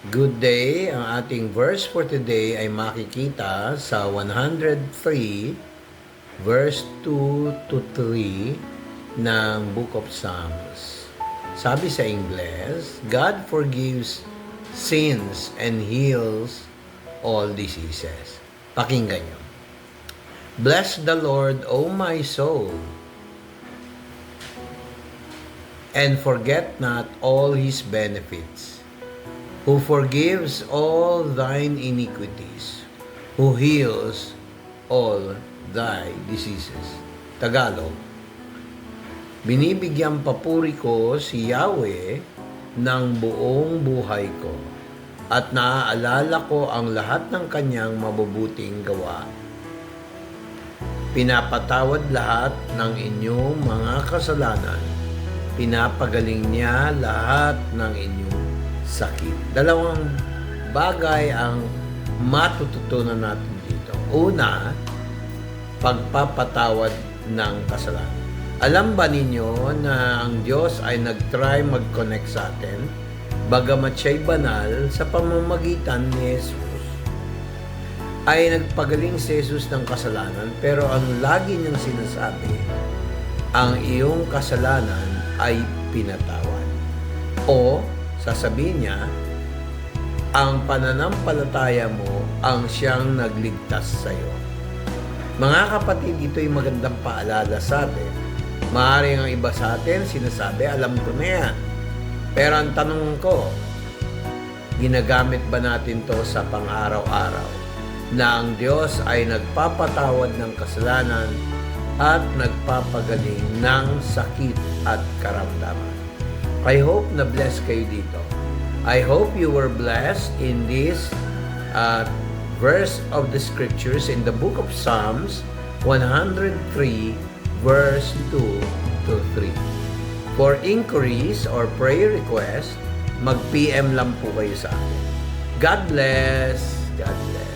Good day. Ang ating verse for today ay makikita sa 103 verse 2 to 3 ng Book of Psalms. Sabi sa Ingles, God forgives sins and heals all diseases. Pakinggan nyo. Bless the Lord, O my soul, and forget not all His benefits, who forgives all thine iniquities, who heals all thy diseases. Tagalog, binibigyan papuri ko si Yahweh ng buong buhay ko, at naaalala ko ang lahat ng kanyang mabubuting gawa. Pinapatawad lahat ng inyong mga kasalanan, pinapagaling niya lahat ng inyong sakit. Dalawang bagay ang matututunan natin dito. Una, pagpapatawad ng kasalanan. Alam ba ninyo na ang Diyos ay nag-try mag-connect sa atin, bagamat siya'y banal, sa pamamagitan ni Jesus? Ay nagpagaling si Jesus ng kasalanan, pero ang lagi niyang sinasabi, ang iyong kasalanan ay pinatawad. O, sasabihin niya, ang pananampalataya mo ang siyang nagligtas sa iyo. Mga kapatid, ito'y magandang paalala sa atin. Maaaring ang iba sa atin sinasabi, alam ko na yan. Pero ang tanong ko, ginagamit ba natin to sa pang-araw-araw? Na ang Diyos ay nagpapatawad ng kasalanan at nagpapagaling ng sakit at karamdaman. I hope na blessed kayo dito. I hope you were blessed in this verse of the scriptures in the book of Psalms 103 verse 2 to 3. For inquiries or prayer request, mag-PM lang po kayo sa akin. God bless. God bless.